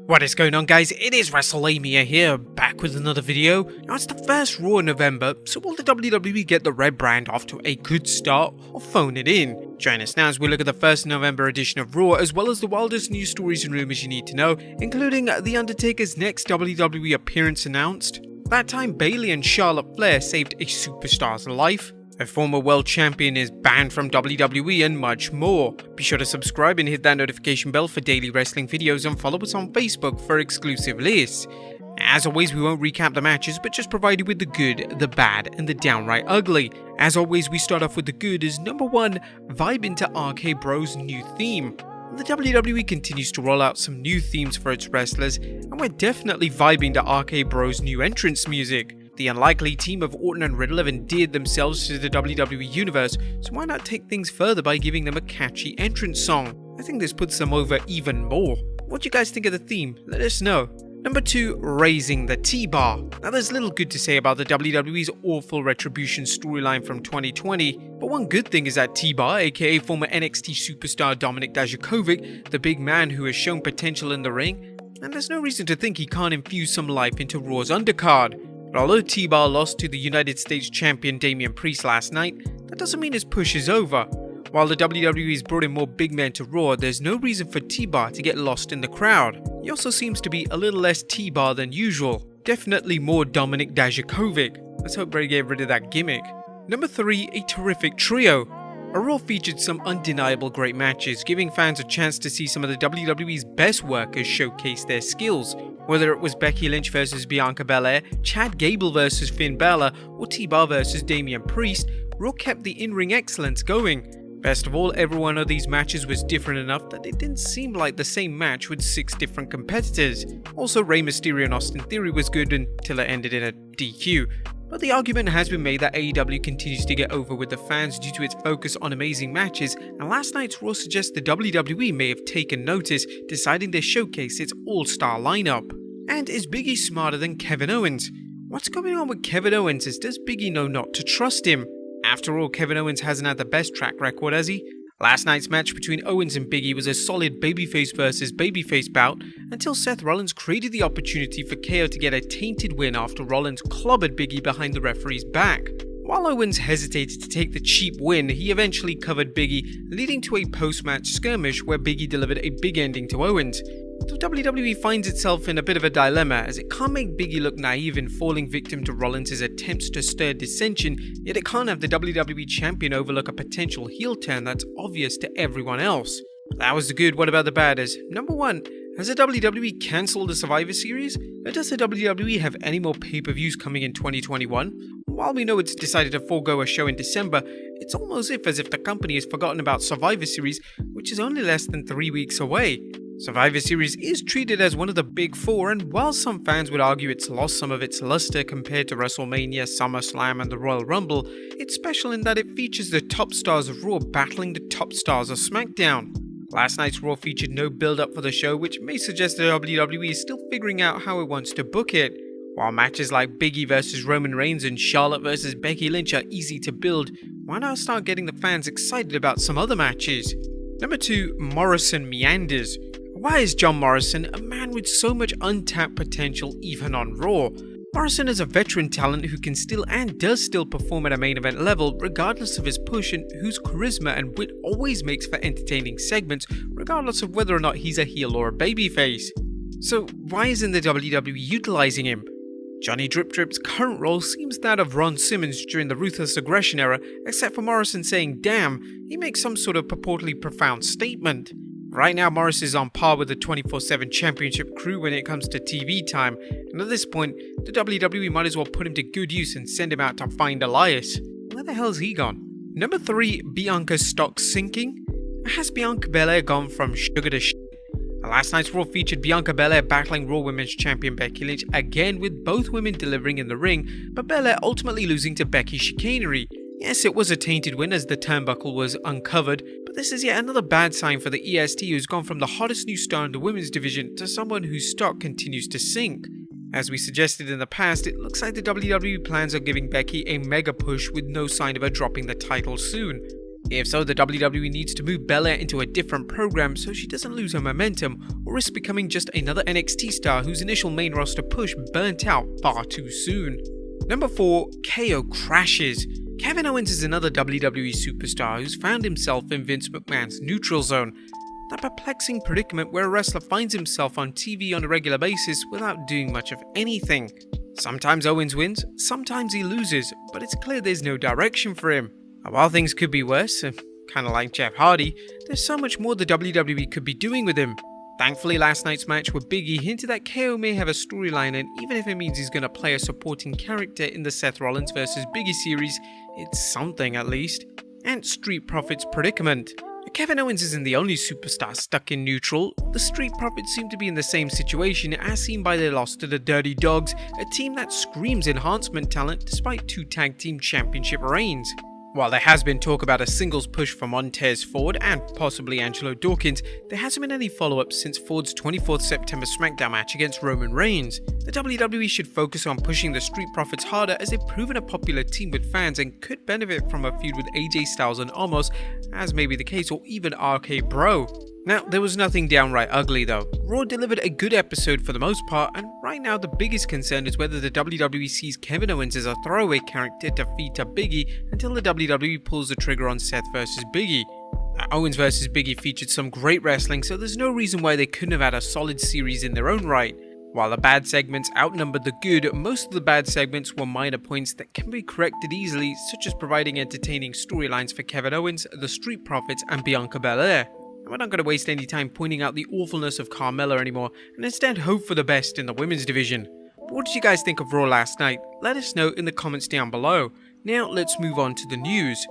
What is going on, guys? It is Wrestlelamia here, back with another video. Now it's the first Raw in November, so will the WWE get the red brand off to a good start or phone it in? Join us now as we look at the first November edition of Raw, as well as the wildest news stories and rumors you need to know, including The Undertaker's next WWE appearance announced, that time Bayley and Charlotte Flair saved a superstar's life, a former world champion is banned from WWE, and much more. Be sure to subscribe and hit that notification bell for daily wrestling videos, and follow us on Facebook for exclusive lists. As always, we won't recap the matches, but just provide you with the good, the bad, and the downright ugly. As always, we start off with the good as number 1, vibe into RK Bros' new theme. The WWE continues to roll out some new themes for its wrestlers, and we're definitely vibing to RK Bros' new entrance music. The unlikely team of Orton and Riddle have endeared themselves to the WWE Universe, so why not take things further by giving them a catchy entrance song? I think this puts them over even more. What do you guys think of the theme? Let us know. Number 2, raising the T-Bar. Now there's little good to say about the WWE's awful Retribution storyline from 2020, but one good thing is that T-Bar, aka former NXT superstar Dominik Dijakovic, the big man who has shown potential in the ring, and there's no reason to think he can't infuse some life into Raw's undercard. But although T-Bar lost to the United States champion Damian Priest last night, that doesn't mean his push is over. While the WWE's brought in more big men to Raw, there's no reason for T-Bar to get lost in the crowd. He also seems to be a little less T-Bar than usual. Definitely more Dominik Dijakovic. Let's hope they get rid of that gimmick. Number 3, a terrific trio. A Raw featured some undeniable great matches, giving fans a chance to see some of the WWE's best workers showcase their skills. Whether it was Becky Lynch versus Bianca Belair, Chad Gable versus Finn Balor, or T-Bar versus Damian Priest, Raw kept the in-ring excellence going. Best of all, every one of these matches was different enough that it didn't seem like the same match with 6 different competitors. Also, Rey Mysterio and Austin Theory was good until it ended in a DQ. But the argument has been made that AEW continues to get over with the fans due to its focus on amazing matches, and last night's Raw suggests the WWE may have taken notice, deciding to showcase its all-star lineup. And is Big E smarter than Kevin Owens? What's going on with Kevin Owens? Does Big E know not to trust him? After all, Kevin Owens hasn't had the best track record, has he? Last night's match between Owens and Big E was a solid babyface versus babyface bout until Seth Rollins created the opportunity for KO to get a tainted win after Rollins clobbered Big E behind the referee's back. While Owens hesitated to take the cheap win, he eventually covered Big E, leading to a post-match skirmish where Big E delivered a big ending to Owens. So WWE finds itself in a bit of a dilemma, as it can't make Big E look naive in falling victim to Rollins' attempts to stir dissension, yet it can't have the WWE Champion overlook a potential heel turn that's obvious to everyone else. That was the good. What about the bad? As number 1, has the WWE cancelled the Survivor Series? Or does the WWE have any more pay-per-views coming in 2021? While we know it's decided to forego a show in December, it's almost as if the company has forgotten about Survivor Series, which is only less than 3 weeks away. Survivor Series is treated as one of the big 4, and while some fans would argue it's lost some of its luster compared to WrestleMania, SummerSlam, and the Royal Rumble, it's special in that it features the top stars of Raw battling the top stars of SmackDown. Last night's Raw featured no build-up for the show, which may suggest the WWE is still figuring out how it wants to book it. While matches like Big E vs Roman Reigns and Charlotte vs Becky Lynch are easy to build, why not start getting the fans excited about some other matches? Number 2, Morrison meanders. Why is John Morrison a man with so much untapped potential even on Raw? Morrison is a veteran talent who can still and does still perform at a main event level regardless of his push, and whose charisma and wit always makes for entertaining segments regardless of whether or not he's a heel or a babyface. So why isn't the WWE utilizing him? Johnny Drip Drip's current role seems that of Ron Simmons during the Ruthless Aggression era, except for Morrison saying damn, he makes some sort of purportedly profound statement. Right now, Morris is on par with the 24/7 championship crew when it comes to TV time, and at this point, the WWE might as well put him to good use and send him out to find Elias. Where the hell's he gone? Number 3, Bianca's stock sinking. Has Bianca Belair gone from sugar to shit? Last night's Raw featured Bianca Belair battling Raw Women's Champion Becky Lynch again, with both women delivering in the ring, but Belair ultimately losing to Becky's chicanery. Yes, it was a tainted win as the turnbuckle was uncovered, but this is yet another bad sign for the EST, who's gone from the hottest new star in the women's division to someone whose stock continues to sink. As we suggested in the past, it looks like the WWE plans on giving Becky a mega push with no sign of her dropping the title soon. If so, the WWE needs to move Bayley into a different program so she doesn't lose her momentum or risk becoming just another NXT star whose initial main roster push burnt out far too soon. Number 4. KO crashes. Kevin Owens is another WWE superstar who's found himself in Vince McMahon's neutral zone. That perplexing predicament where a wrestler finds himself on TV on a regular basis without doing much of anything. Sometimes Owens wins, sometimes he loses, but it's clear there's no direction for him. And while things could be worse, kinda like Jeff Hardy, there's so much more the WWE could be doing with him. Thankfully, last night's match with Big E hinted that KO may have a storyline, and even if it means he's gonna play a supporting character in the Seth Rollins vs Big E series, it's something at least. And Street Profits' predicament. Kevin Owens isn't the only superstar stuck in neutral. The Street Profits seem to be in the same situation as seen by their loss to the Dirty Dogs, a team that screams enhancement talent despite 2 tag team championship reigns. While there has been talk about a singles push for Montez Ford and possibly Angelo Dawkins, there hasn't been any follow-up since Ford's 24th September SmackDown match against Roman Reigns. The WWE should focus on pushing the Street Profits harder as they've proven a popular team with fans and could benefit from a feud with AJ Styles and Omos, as may be the case, or even RK Bro. Now, there was nothing downright ugly though. Raw delivered a good episode for the most part, and right now the biggest concern is whether the WWE sees Kevin Owens as a throwaway character to feed to Big E until the WWE pulls the trigger on Seth vs Big E. Owens vs Big E featured some great wrestling, so there's no reason why they couldn't have had a solid series in their own right. While the bad segments outnumbered the good, most of the bad segments were minor points that can be corrected easily, such as providing entertaining storylines for Kevin Owens, the Street Profits, and Bianca Belair. We're not going to waste any time pointing out the awfulness of Carmella anymore, and instead hope for the best in the women's division. But what did you guys think of Raw last night? Let us know in the comments down below. Now let's move on to the news.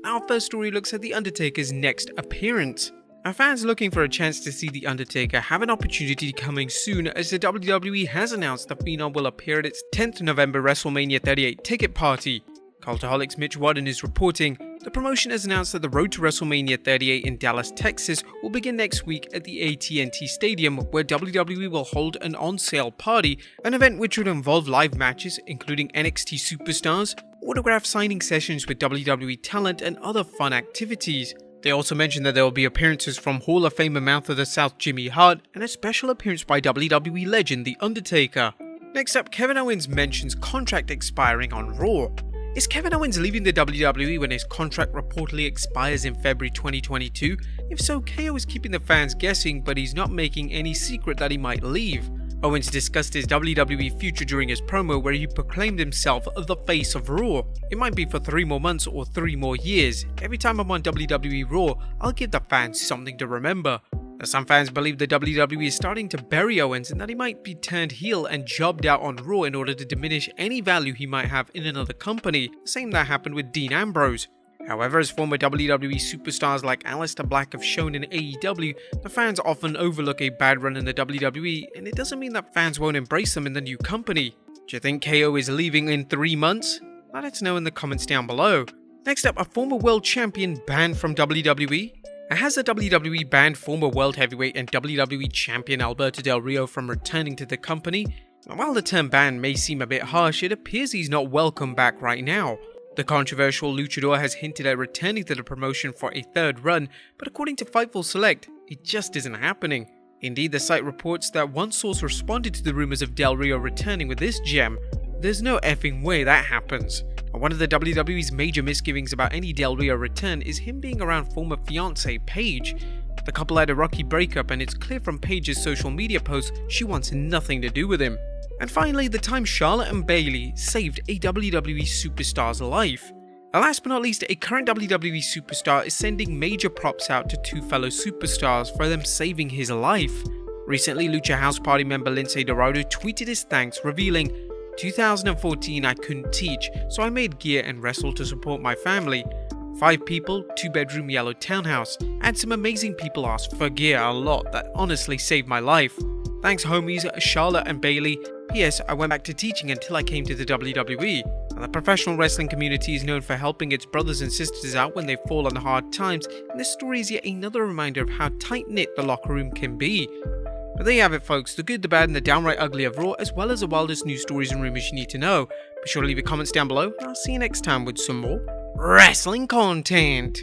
Our first story looks at The Undertaker's next appearance. Our fans looking for a chance to see The Undertaker have an opportunity coming soon, as the WWE has announced the Phenom will appear at its 10th November WrestleMania 38 ticket party. Cultaholic's Mitch Wadden is reporting, the promotion has announced that the road to WrestleMania 38 in Dallas, Texas will begin next week at the AT&T Stadium, where WWE will hold an on-sale party, an event which would involve live matches including NXT superstars, autograph signing sessions with WWE talent, and other fun activities. They also mentioned that there will be appearances from Hall of Famer Mouth of the South Jimmy Hart and a special appearance by WWE legend The Undertaker. Next up, Kevin Owens mentions contract expiring on Raw. Is Kevin Owens leaving the WWE when his contract reportedly expires in February 2022? If so, KO is keeping the fans guessing, but he's not making any secret that he might leave. Owens discussed his WWE future during his promo, where he proclaimed himself the face of Raw. It might be for 3 more months or 3 more years. Every time I'm on WWE Raw, I'll give the fans something to remember. Some fans believe the WWE is starting to bury Owens and that he might be turned heel and jobbed out on Raw in order to diminish any value he might have in another company, the same that happened with Dean Ambrose. However, as former WWE superstars like Aleister Black have shown in AEW, the fans often overlook a bad run in the WWE, and it doesn't mean that fans won't embrace them in the new company. Do you think KO is leaving in 3 months? Let us know in the comments down below. Next up, a former world champion banned from WWE. Has the WWE banned former world heavyweight and WWE champion Alberto Del Rio from returning to the company? While the term ban may seem a bit harsh, it appears he's not welcome back right now. The controversial luchador has hinted at returning to the promotion for a 3rd run, but according to Fightful Select, it just isn't happening. Indeed, the site reports that one source responded to the rumors of Del Rio returning with this gem: "There's no effing way that happens." One of the WWE's major misgivings about any Del Rio return is him being around former fiancée Paige. The couple had a rocky breakup, and it's clear from Paige's social media posts she wants nothing to do with him. And finally, the time Charlotte and Bayley saved a WWE superstar's life. Last but not least, a current WWE superstar is sending major props out to 2 fellow superstars for them saving his life. Recently, Lucha House Party member Lince Dorado tweeted his thanks, revealing, "2014 I couldn't teach, so I made gear and wrestled to support my family. 5 people, 2-bedroom yellow townhouse, and some amazing people asked for gear a lot that honestly saved my life. Thanks homies, Charlotte and Bayley. P.S. I went back to teaching until I came to the WWE. The professional wrestling community is known for helping its brothers and sisters out when they fall on hard times, and this story is yet another reminder of how tight-knit the locker room can be." But there you have it, folks, the good, the bad, and the downright ugly of Raw, as well as the wildest news stories and rumors you need to know. Be sure to leave your comments down below, and I'll see you next time with some more wrestling content.